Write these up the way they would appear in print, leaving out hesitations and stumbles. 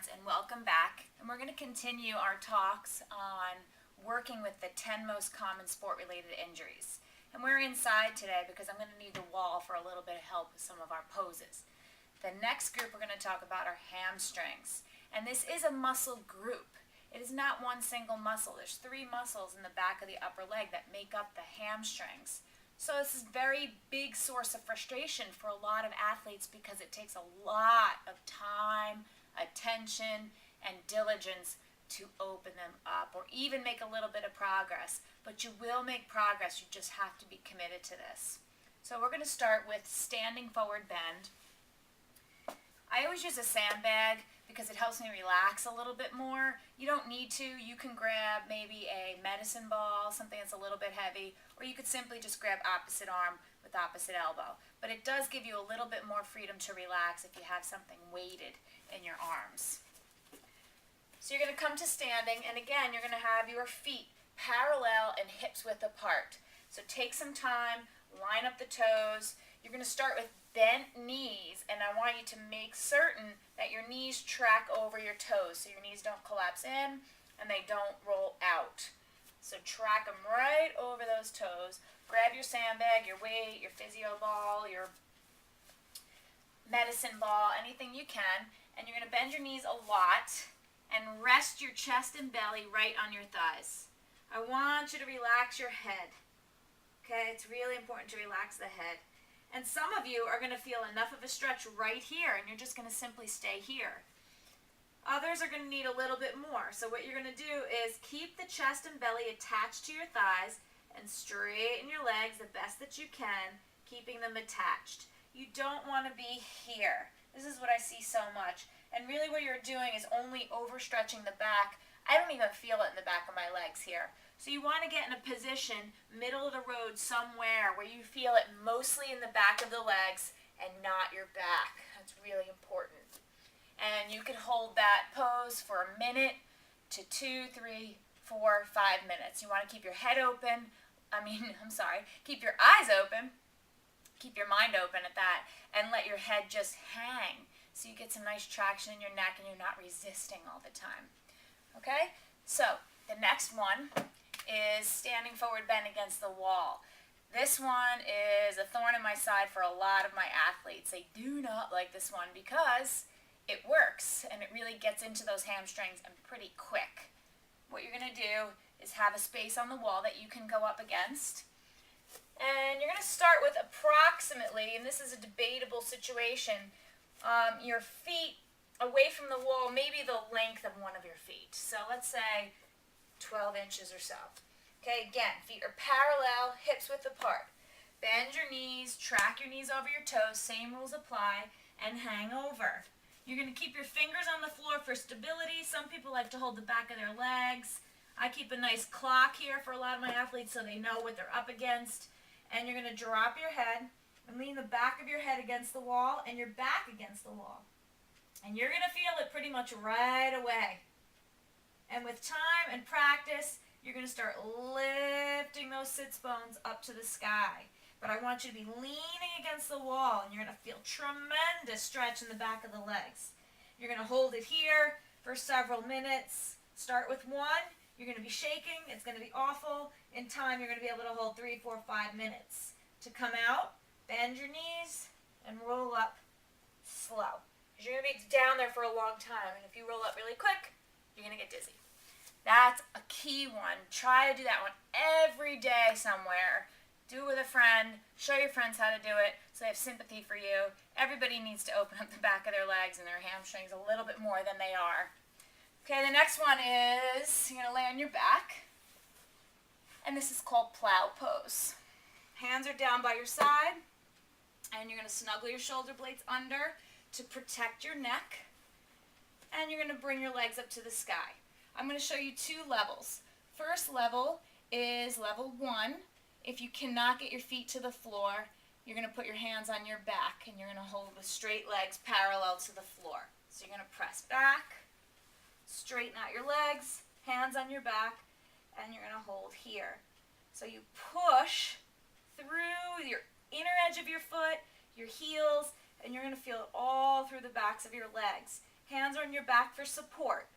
parents, and welcome back. And we're going to continue our talks on working with the 10 most common sport-related injuries. And we're inside today because I'm going to need the wall for a little bit of help with some of our poses. The next group we're going to talk about are hamstrings. And this is a muscle group. It is not one single muscle. There's 3 muscles in the back of the upper leg that make up the hamstrings. So this is a very big source of frustration for a lot of athletes because it takes a lot of time, attention, and diligence to open them up or even make a little bit of progress. But you will make progress. You just have to be committed to this. So we're going to start with standing forward bend. I always use a sandbag because it helps me relax a little bit more. You don't need to. You can grab maybe a medicine ball, something that's a little bit heavy, or you could simply just grab opposite arm with opposite elbow. But it does give you a little bit more freedom to relax if you have something weighted in your arms. So you're going to come to standing, and again, you're going to have your feet parallel and hips width apart. So take some time, line up the toes. You're going to start with bent knees, and I want you to make certain that your knees track over your toes so your knees don't collapse in and they don't roll out. So track them right over those toes. Grab your sandbag, your weight, your physio ball, your medicine ball, anything you can, and you're going to bend your knees a lot and rest your chest and belly right on your thighs. I want you to relax your head. Okay, it's really important to relax the head. And some of you are going to feel enough of a stretch right here, and you're just going to simply stay here. Others are going to need a little bit more. So what you're going to do is keep the chest and belly attached to your thighs and straighten your legs the best that you can, keeping them attached. You don't want to be here. This is what I see so much. And really what you're doing is only overstretching the back. I don't even feel it in the back of my legs here. So you want to get in a position, middle of the road somewhere, where you feel it mostly in the back of the legs and not your back. That's really important. And you can hold that pose for a minute to 2, 3, 4, 5 minutes. You want to keep your head open. Keep your eyes open. Keep your mind open at that. And let your head just hang so you get some nice traction in your neck and you're not resisting all the time. Okay? So the next one is standing forward bend against the wall. This one is a thorn in my side for a lot of my athletes. They do not like this one because it works and it really gets into those hamstrings and pretty quick. What you're going to do is have a space on the wall that you can go up against. And you're going to start with approximately, and this is a debatable situation, your feet away from the wall, maybe the length of one of your feet. So let's say 12 inches or so. Okay, again, feet are parallel, hips width apart. Bend your knees, track your knees over your toes, same rules apply, and hang over. You're going to keep your fingers on the floor for stability. Some people like to hold the back of their legs. I keep a nice clock here for a lot of my athletes so they know what they're up against. And you're going to drop your head and lean the back of your head against the wall and your back against the wall. And you're going to feel it pretty much right away. And with time and practice, you're going to start lifting those sits bones up to the sky. But I want you to be leaning against the wall, and you're going to feel tremendous stretch in the back of the legs. You're going to hold it here for several minutes. Start with 1. You're going to be shaking. It's going to be awful. In time, you're going to be able to hold 3, 4, 5 minutes. To come out, bend your knees and roll up slow. Because you're going to be down there for a long time. And if you roll up really quick, you're going to get dizzy. That's a key one. Try to do that one every day somewhere. Do it with a friend. Show your friends how to do it so they have sympathy for you. Everybody needs to open up the back of their legs and their hamstrings a little bit more than they are. Okay, the next one is you're going to lay on your back. And this is called plow pose. Hands are down by your side. And you're going to snuggle your shoulder blades under to protect your neck. And you're going to bring your legs up to the sky. I'm going to show you 2 levels. First level is level 1. If you cannot get your feet to the floor, you're going to put your hands on your back and you're going to hold with straight legs parallel to the floor. So you're going to press back, straighten out your legs, hands on your back, and you're going to hold here. So you push through your inner edge of your foot, your heels, and you're going to feel it all through the backs of your legs. Hands on your back for support.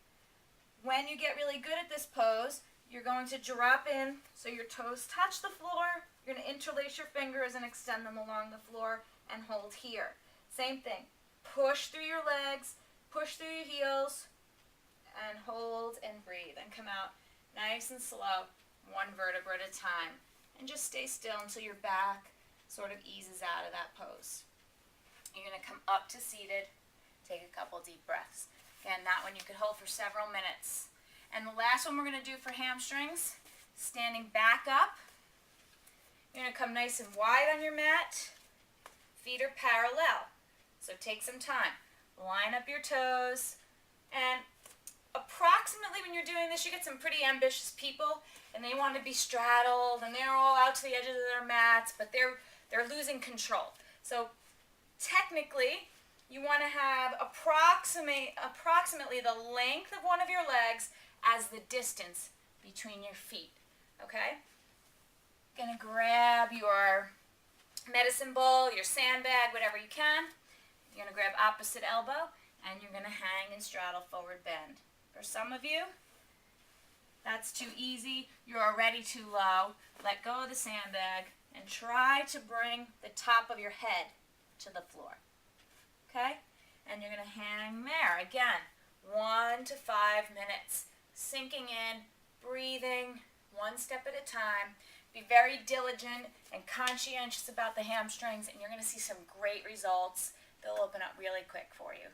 When you get really good at this pose, you're going to drop in so your toes touch the floor. You're going to interlace your fingers and extend them along the floor and hold here. Same thing. Push through your legs, push through your heels, and hold and breathe. And come out nice and slow, one vertebra at a time. And just stay still until your back sort of eases out of that pose. You're going to come up to seated. Take a couple deep breaths. Again, that one you could hold for several minutes. And the last one we're going to do for hamstrings, standing back up. You're going to come nice and wide on your mat. Feet are parallel. So take some time. Line up your toes. And approximately when you're doing this, you get some pretty ambitious people, and they want to be straddled, and they're all out to the edges of their mats, but they're losing control. So technically, you want to have approximately the length of one of your legs as the distance between your feet, okay? Gonna grab your medicine bowl, your sandbag, whatever you can. You're gonna grab opposite elbow, and you're gonna hang and straddle forward bend. For some of you, that's too easy. You're already too low. Let go of the sandbag and try to bring the top of your head to the floor. Okay? And you're going to hang there. Again, 1 to 5 minutes. Sinking in, breathing, one step at a time. Be very diligent and conscientious about the hamstrings, and you're going to see some great results. They'll open up really quick for you.